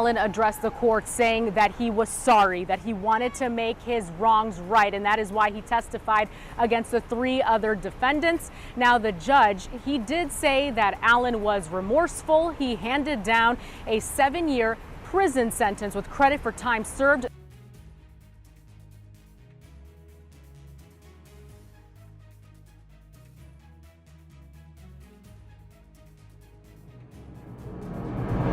Allen addressed the court saying that he was sorry, that he wanted to make his wrongs right, and that is why he testified against the 3 other defendants. Now, the judge, he did say that Allen was remorseful. He handed down a 7-year prison sentence with credit for time served.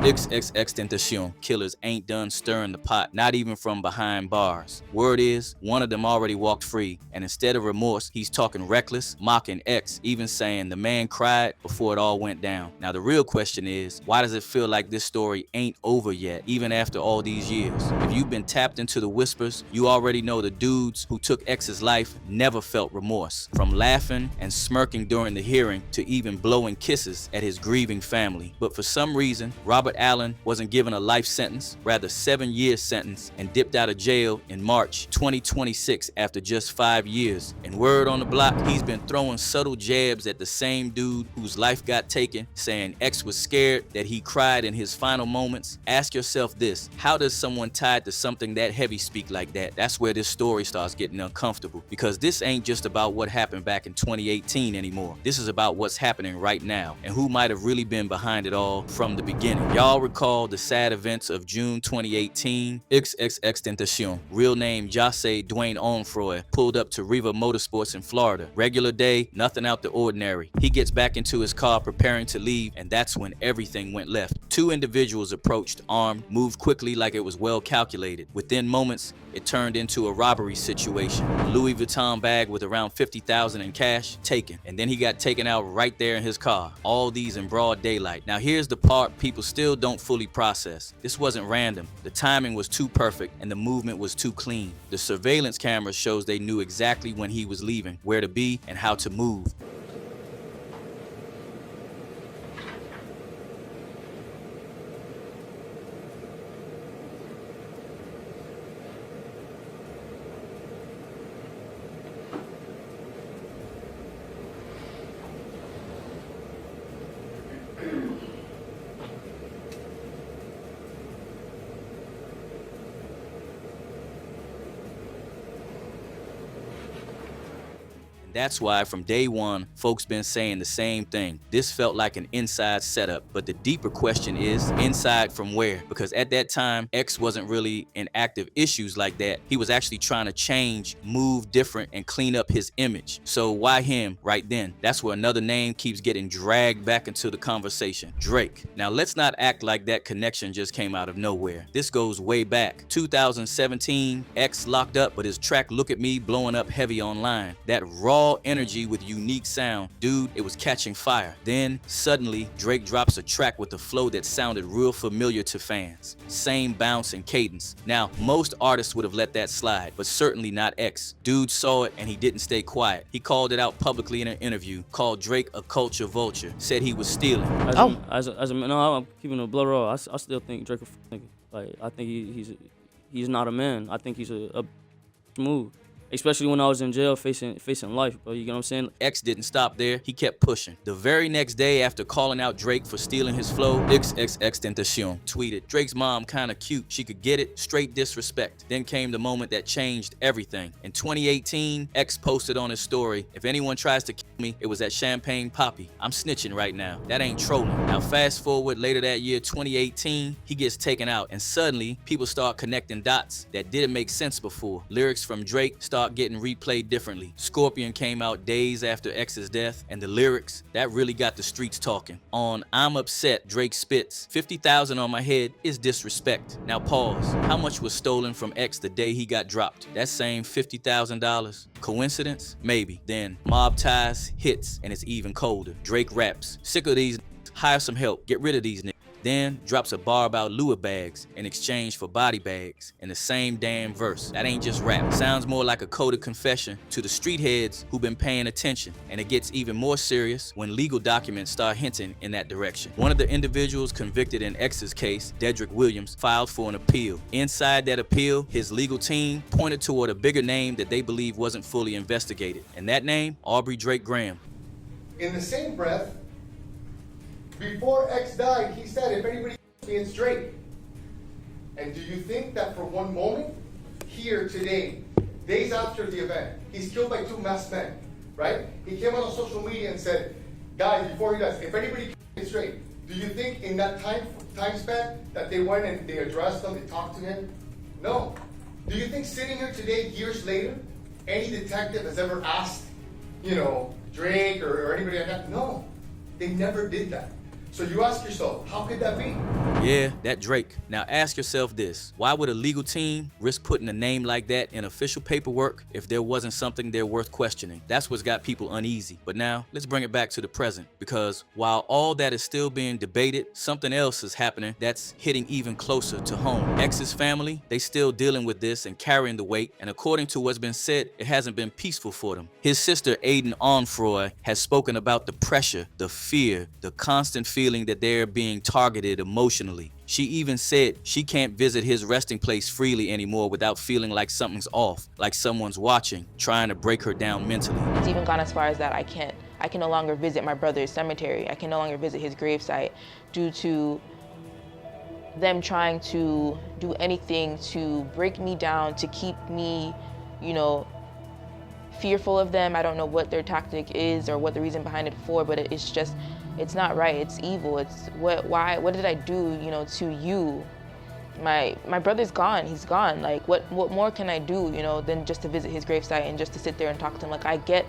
XXXTentacion killers ain't done stirring the pot, not even from behind bars. Word is, one of them already walked free, and instead of remorse, he's talking reckless, mocking X, even saying the man cried before it all went down. Now the real question is, why does it feel like this story ain't over yet, even after all these years? If you've been tapped into the whispers, you already know the dudes who took X's life never felt remorse. From laughing and smirking during the hearing to even blowing kisses at his grieving family. But for some reason, Robert Allen wasn't given a life sentence, rather 7-year sentence, and dipped out of jail in March 2026 after just 5 years. And word on the block, he's been throwing subtle jabs at the same dude whose life got taken, saying X was scared that he cried in his final moments. Ask yourself this, how does someone tied to something that heavy speak like that? That's where this story starts getting uncomfortable, because this ain't just about what happened back in 2018 anymore. This is about what's happening right now, and who might have really been behind it all from the beginning. Y'all recall the sad events of June 2018? XXXTentacion, real name Jose Dwayne Onfroy, pulled up to Riva Motorsports in Florida. Regular day, nothing out the ordinary. He gets back into his car preparing to leave, and that's when everything went left. 2 individuals approached, armed, moved quickly like it was well calculated. Within moments, it turned into a robbery situation. A Louis Vuitton bag with around $50,000 in cash, taken. And then he got taken out right there in his car. All these in broad daylight. Now here's the part people still don't fully process. This wasn't random. The timing was too perfect and the movement was too clean. The surveillance camera shows they knew exactly when he was leaving, where to be, and how to move. That's why from day one, folks been saying the same thing. This felt like an inside setup, but the deeper question is, inside from where? Because at that time, X wasn't really in active issues like that. He was actually trying to change, move different, and clean up his image. So why him right then? That's where another name keeps getting dragged back into the conversation, Drake. Now let's not act like that connection just came out of nowhere. This goes way back. 2017, X locked up, but his track Look at Me blowing up heavy online. That raw energy with unique sound, dude, it was catching fire. Then suddenly Drake drops a track with a flow that sounded real familiar to fans. Same bounce and cadence. Now most artists would have let that slide, but certainly not X. Dude saw it and he didn't stay quiet. He called it out publicly in an interview, called Drake a culture vulture, said he was stealing. No, I'm keeping a blood raw. I still think Drake a nigga. Like, I think he's not a man. I think he's a smooth. Especially when I was in jail facing life, bro. You get what I'm saying? X didn't stop there. He kept pushing. The very next day after calling out Drake for stealing his flow, XXXTentacion tweeted, Drake's mom kinda cute. She could get it. Straight disrespect. Then came the moment that changed everything. In 2018, X posted on his story, if anyone tries to kill me, it was at Champagne Poppy. I'm snitching right now. That ain't trolling. Now fast forward later that year, 2018, he gets taken out, and suddenly people start connecting dots that didn't make sense before. Lyrics from Drake start getting replayed differently. Scorpion came out days after X's death, and the lyrics, that really got the streets talking. On I'm Upset, Drake spits, 50,000 on my head is disrespect. Now pause. How much was stolen from X the day he got dropped? That same $50,000? Coincidence? Maybe. Then Mob Ties hits, and it's even colder. Drake raps, sick of these, hire some help, get rid of these niggas. Then drops a bar about Lua bags in exchange for body bags in the same damn verse. That ain't just rap. Sounds more like a coded confession to the street heads who've been paying attention. And it gets even more serious when legal documents start hinting in that direction. One of the individuals convicted in X's case, Dedrick Williams, filed for an appeal. Inside that appeal, his legal team pointed toward a bigger name that they believe wasn't fully investigated. And that name, Aubrey Drake Graham. In the same breath, before X died, he said, if anybody me, it's Drake. And do you think that for one moment, here today, days after the event, he's killed by 2 masked men, right? He came on social media and said, guys, before he does, if anybody gets straight, do you think in that time span that they went and they addressed him, they talked to him? No. Do you think sitting here today, years later, any detective has ever asked, Drake or anybody like that? No. They never did that. So you ask yourself, how could that be? Yeah, that Drake. Now ask yourself this. Why would a legal team risk putting a name like that in official paperwork if there wasn't something there worth questioning? That's what's got people uneasy. But now, let's bring it back to the present. Because while all that is still being debated, something else is happening that's hitting even closer to home. X's family, they still dealing with this and carrying the weight. And according to what's been said, it hasn't been peaceful for them. His sister, Aiden Onfroy, has spoken about the pressure, the fear, the constant feeling that they're being targeted emotionally. She even said she can't visit his resting place freely anymore without feeling like something's off, like someone's watching, trying to break her down mentally. It's even gone as far as that I can no longer visit my brother's cemetery. I can no longer visit his gravesite due to them trying to do anything to break me down, to keep me, fearful of them. I don't know what their tactic is or what the reason behind it for, but it's not right. It's evil. It's what did I do, to you? My brother's gone. He's gone. Like, what more can I do, than just to visit his gravesite and just to sit there and talk to him? Like, I get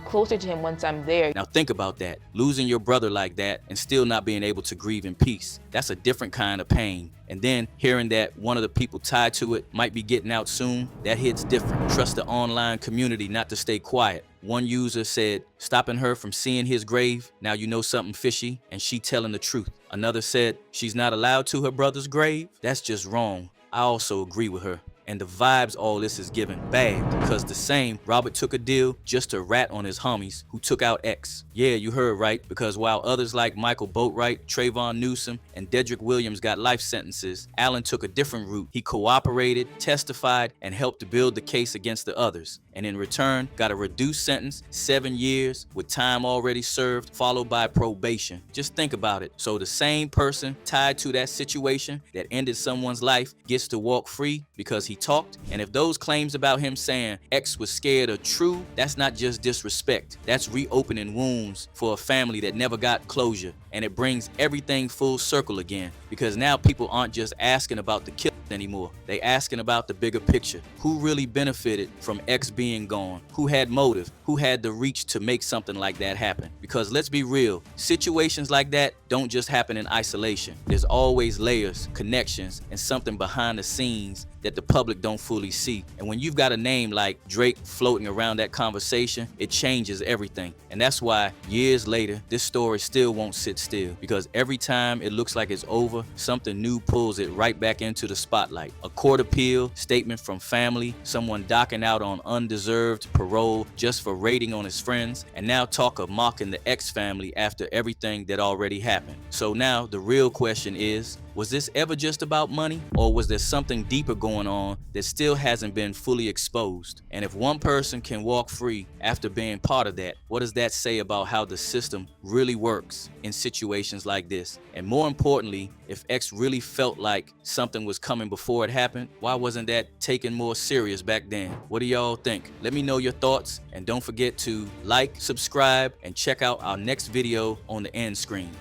closer to him once I'm there. Now think about that. Losing your brother like that and still not being able to grieve in peace. That's a different kind of pain. And then hearing that one of the people tied to it might be getting out soon, that hits different. Trust the online community not to stay quiet. One user said, stopping her from seeing his grave, now you know something fishy, and she telling the truth. Another said, she's not allowed to her brother's grave? That's just wrong. I also agree with her. And the vibes all this is giving bad, because the same Robert took a deal just to rat on his homies who took out X. Yeah, you heard right, because while others like Michael Boatwright, Trayvon Newsom, and Dedrick Williams got life sentences, Allen took a different route. He cooperated, testified, and helped to build the case against the others, and in return got a reduced sentence, 7 years with time already served, followed by probation. Just think about it. So the same person tied to that situation that ended someone's life gets to walk free because he talked. And if those claims about him saying X was scared are true, that's not just disrespect. That's reopening wounds for a family that never got closure. And it brings everything full circle again, because now people aren't just asking about the kill anymore. They asking about the bigger picture. Who really benefited from X being gone? Who had motive? Who had the reach to make something like that happen? Because let's be real, situations like that don't just happen in isolation. There's always layers, connections, and something behind the scenes that the public don't fully see. And when you've got a name like Drake floating around that conversation, it changes everything. And that's why years later, this story still won't sit still, because every time it looks like it's over, something new pulls it right back into the spotlight. A court appeal, statement from family, someone docking out on undeserved parole just for raiding on his friends, and now talk of mocking the X family after everything that already happened. So now the real question is, was this ever just about money, or was there something deeper going on that still hasn't been fully exposed? And if one person can walk free after being part of that, what does that say about how the system really works in situations like this? And more importantly, if X really felt like something was coming before it happened, why wasn't that taken more serious back then? What do y'all think? Let me know your thoughts, and don't forget to like, subscribe, and check out our next video on the end screen.